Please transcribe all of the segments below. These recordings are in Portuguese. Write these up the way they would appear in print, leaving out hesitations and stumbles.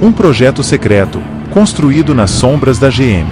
Um projeto secreto, construído nas sombras da GM.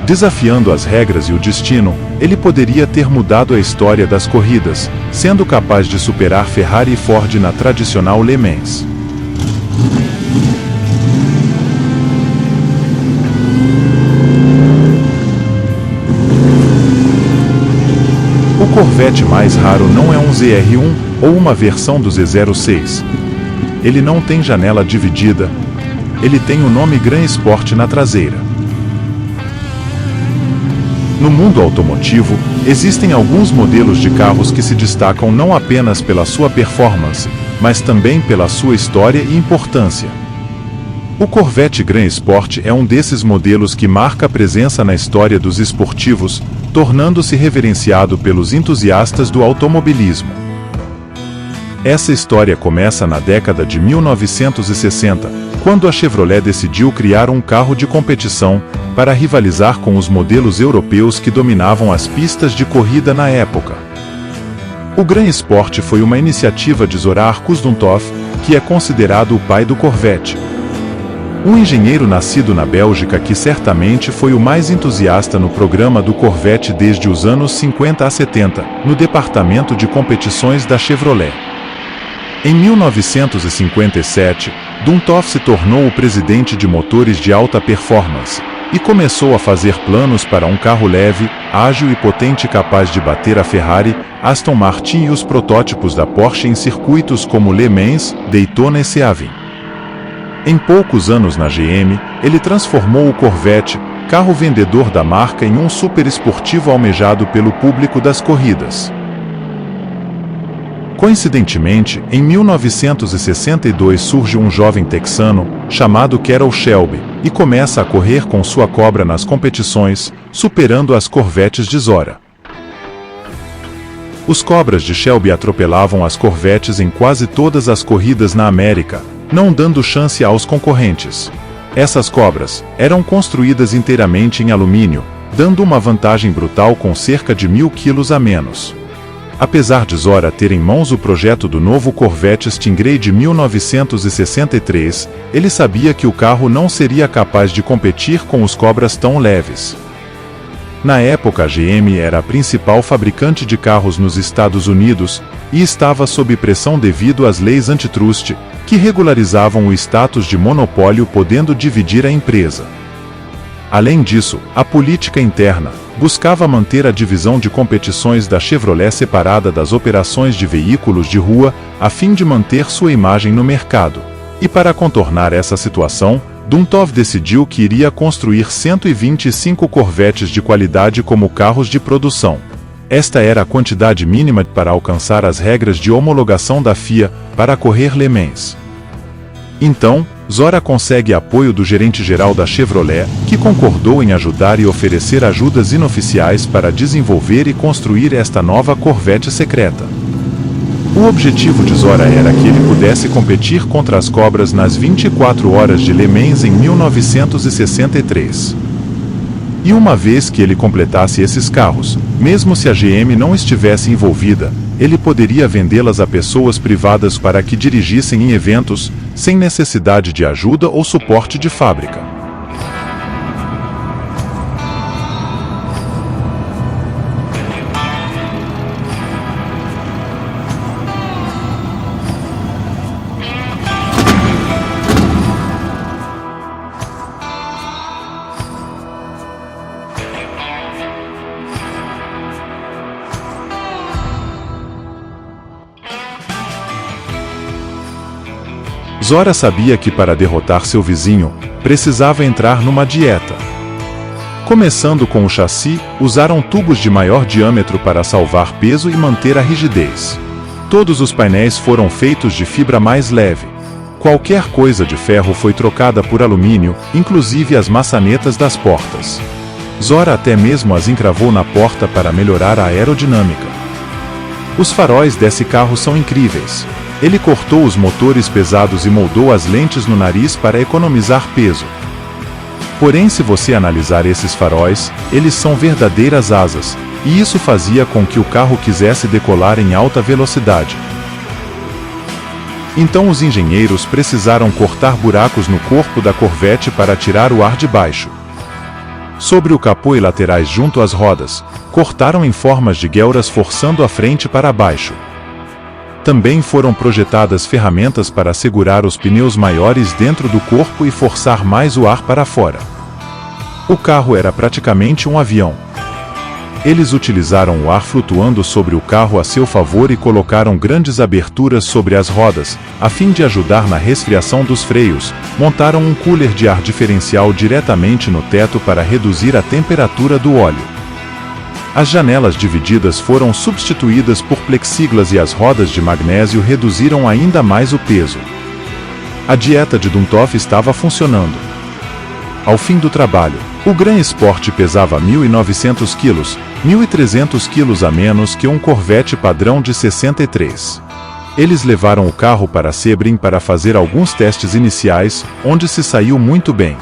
Desafiando as regras e o destino, ele poderia ter mudado a história das corridas, sendo capaz de superar Ferrari e Ford na tradicional Le Mans. O Corvette mais raro não é um ZR1 ou uma versão do Z06. Ele não tem janela dividida. Ele tem o nome Gran Sport na traseira. No mundo automotivo, existem alguns modelos de carros que se destacam não apenas pela sua performance, mas também pela sua história e importância. O Corvette Gran Sport é um desses modelos que marca a presença na história dos esportivos, tornando-se reverenciado pelos entusiastas do automobilismo. Essa história começa na década de 1960, quando a Chevrolet decidiu criar um carro de competição para rivalizar com os modelos europeus que dominavam as pistas de corrida na época. O Gran Sport foi uma iniciativa de Zorar Kuzduntov, que é considerado o pai do Corvette. Um engenheiro nascido na Bélgica que certamente foi o mais entusiasta no programa do Corvette desde os anos 50 a 70, no departamento de competições da Chevrolet. Em 1957, Duntov se tornou o presidente de motores de alta performance e começou a fazer planos para um carro leve, ágil e potente capaz de bater a Ferrari, Aston Martin e os protótipos da Porsche em circuitos como Le Mans, Daytona e Sebring. Em poucos anos na GM, ele transformou o Corvette, carro vendedor da marca, em um superesportivo almejado pelo público das corridas. Coincidentemente, em 1962 surge um jovem texano, chamado Carroll Shelby, e começa a correr com sua Cobra nas competições, superando as Corvettes de Zora. Os Cobras de Shelby atropelavam as Corvettes em quase todas as corridas na América, não dando chance aos concorrentes. Essas Cobras eram construídas inteiramente em alumínio, dando uma vantagem brutal com cerca de 1.000 quilos a menos. Apesar de Zora ter em mãos o projeto do novo Corvette Stingray de 1963, ele sabia que o carro não seria capaz de competir com os Cobras tão leves. Na época, a GM era a principal fabricante de carros nos Estados Unidos e estava sob pressão devido às leis antitrust, que regularizavam o status de monopólio, podendo dividir a empresa. Além disso, a política interna buscava manter a divisão de competições da Chevrolet separada das operações de veículos de rua, a fim de manter sua imagem no mercado. E para contornar essa situação, Duntov decidiu que iria construir 125 Corvettes de qualidade como carros de produção. Esta era a quantidade mínima para alcançar as regras de homologação da FIA para correr Le Mans. Então, Zora consegue apoio do gerente-geral da Chevrolet, que concordou em ajudar e oferecer ajudas inoficiais para desenvolver e construir esta nova Corvette secreta. O objetivo de Zora era que ele pudesse competir contra as Cobras nas 24 horas de Le Mans em 1963. E uma vez que ele completasse esses carros, mesmo se a GM não estivesse envolvida, ele poderia vendê-las a pessoas privadas para que dirigissem em eventos, sem necessidade de ajuda ou suporte de fábrica. Zora sabia que para derrotar seu vizinho, precisava entrar numa dieta. Começando com o chassi, usaram tubos de maior diâmetro para salvar peso e manter a rigidez. Todos os painéis foram feitos de fibra mais leve. Qualquer coisa de ferro foi trocada por alumínio, inclusive as maçanetas das portas. Zora até mesmo as encravou na porta para melhorar a aerodinâmica. Os faróis desse carro são incríveis. Ele cortou os motores pesados e moldou as lentes no nariz para economizar peso. Porém, se você analisar esses faróis, eles são verdadeiras asas, e isso fazia com que o carro quisesse decolar em alta velocidade. Então os engenheiros precisaram cortar buracos no corpo da Corvette para tirar o ar de baixo. Sobre o capô e laterais junto às rodas, cortaram em formas de guelras forçando a frente para baixo. Também foram projetadas ferramentas para segurar os pneus maiores dentro do corpo e forçar mais o ar para fora. O carro era praticamente um avião. Eles utilizaram o ar flutuando sobre o carro a seu favor e colocaram grandes aberturas sobre as rodas, a fim de ajudar na resfriação dos freios. Montaram um cooler de ar diferencial diretamente no teto para reduzir a temperatura do óleo. As janelas divididas foram substituídas por plexiglas e as rodas de magnésio reduziram ainda mais o peso. A dieta de Duntov estava funcionando. Ao fim do trabalho, o Gran Sport pesava 1.900 quilos, 1.300 quilos a menos que um Corvette padrão de 63. Eles levaram o carro para Sebring para fazer alguns testes iniciais, onde se saiu muito bem.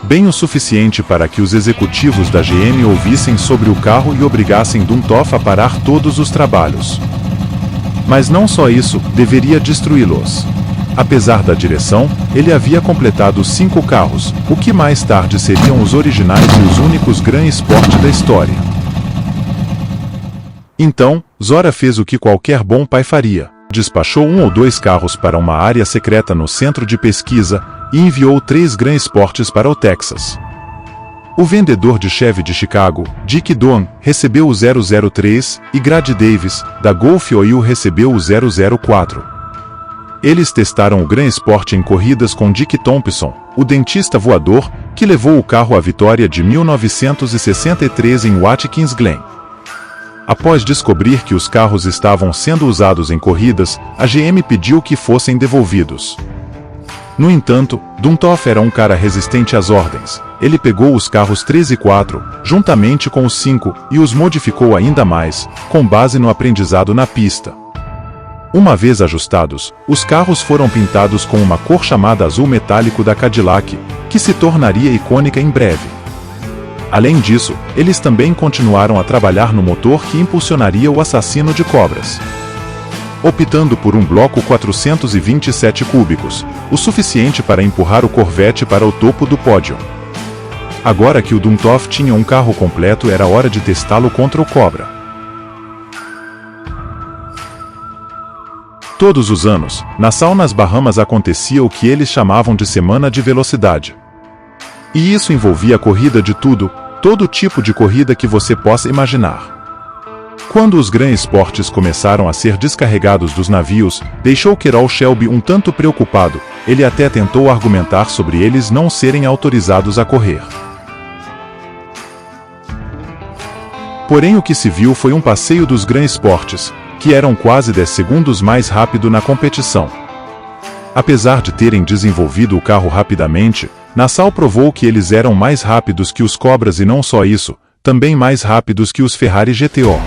Bem o suficiente para que os executivos da GM ouvissem sobre o carro e obrigassem Duntov a parar todos os trabalhos. Mas não só isso, deveria destruí-los. Apesar da direção, ele havia completado 5 carros, o que mais tarde seriam os originais e os únicos Gran Sport da história. Então, Zora fez o que qualquer bom pai faria. Despachou 1 ou 2 carros para uma área secreta no centro de pesquisa e enviou 3 Gran Sports para o Texas. O vendedor de Chevy de Chicago, Dick Doan, recebeu o 003 e Grad Davis, da Gulf Oil, recebeu o 004. Eles testaram o Gran Sport em corridas com Dick Thompson, o dentista voador, que levou o carro à vitória de 1963 em Watkins Glen. Após descobrir que os carros estavam sendo usados em corridas, a GM pediu que fossem devolvidos. No entanto, Duntov era um cara resistente às ordens. Ele pegou os carros 3 e 4, juntamente com os 5, e os modificou ainda mais, com base no aprendizado na pista. Uma vez ajustados, os carros foram pintados com uma cor chamada azul metálico da Cadillac, que se tornaria icônica em breve. Além disso, eles também continuaram a trabalhar no motor que impulsionaria o assassino de cobras. Optando por um bloco 427 cúbicos, o suficiente para empurrar o Corvette para o topo do pódio. Agora que o Duntov tinha um carro completo, era hora de testá-lo contra o Cobra. Todos os anos, Nassau nas Bahamas acontecia o que eles chamavam de Semana de Velocidade. E isso envolvia corrida de tudo, todo tipo de corrida que você possa imaginar. Quando os Gran Sports começaram a ser descarregados dos navios, deixou Carroll Shelby um tanto preocupado. Ele até tentou argumentar sobre eles não serem autorizados a correr. Porém, o que se viu foi um passeio dos Gran Sports, que eram quase 10 segundos mais rápido na competição. Apesar de terem desenvolvido o carro rapidamente, Nassau provou que eles eram mais rápidos que os Cobras e não só isso, também mais rápidos que os Ferrari GTO.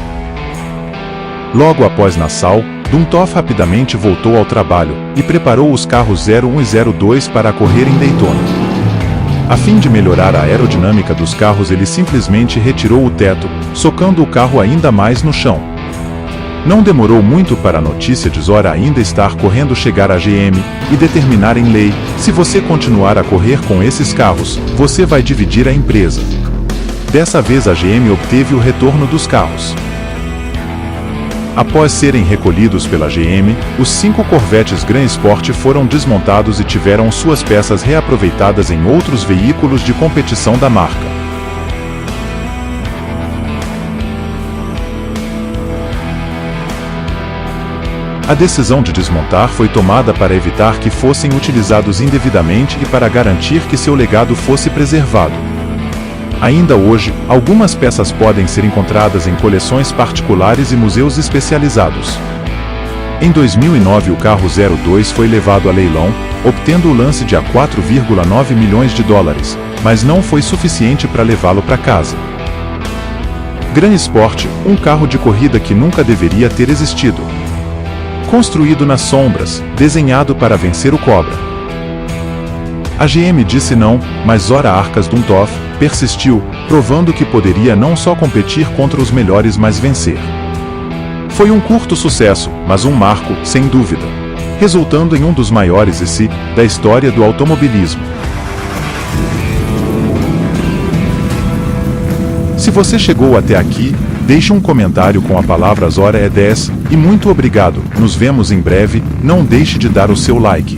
Logo após Nassau, Duntov rapidamente voltou ao trabalho e preparou os carros 01 e 02 para correr em Daytona. A fim de melhorar a aerodinâmica dos carros, ele simplesmente retirou o teto, socando o carro ainda mais no chão. Não demorou muito para a notícia de Zora ainda estar correndo chegar à GM e determinar em lei: se você continuar a correr com esses carros, você vai dividir a empresa. Dessa vez a GM obteve o retorno dos carros. Após serem recolhidos pela GM, os 5 Corvettes Gran Sport foram desmontados e tiveram suas peças reaproveitadas em outros veículos de competição da marca. A decisão de desmontar foi tomada para evitar que fossem utilizados indevidamente e para garantir que seu legado fosse preservado. Ainda hoje, algumas peças podem ser encontradas em coleções particulares e museus especializados. Em 2009, o carro 02 foi levado a leilão, obtendo o lance de $4,9 milhões, mas não foi suficiente para levá-lo para casa. Gran Sport, um carro de corrida que nunca deveria ter existido. Construído nas sombras, desenhado para vencer o Cobra. A GM disse não, mas Zora Arkas Duntov persistiu, provando que poderia não só competir contra os melhores, mas vencer. Foi um curto sucesso, mas um marco, sem dúvida. resultando em um dos maiores ESI da história do automobilismo. Se você chegou até aqui, deixe um comentário com a palavra Hora é 10 e muito obrigado. Nos vemos em breve. Não deixe de dar o seu like.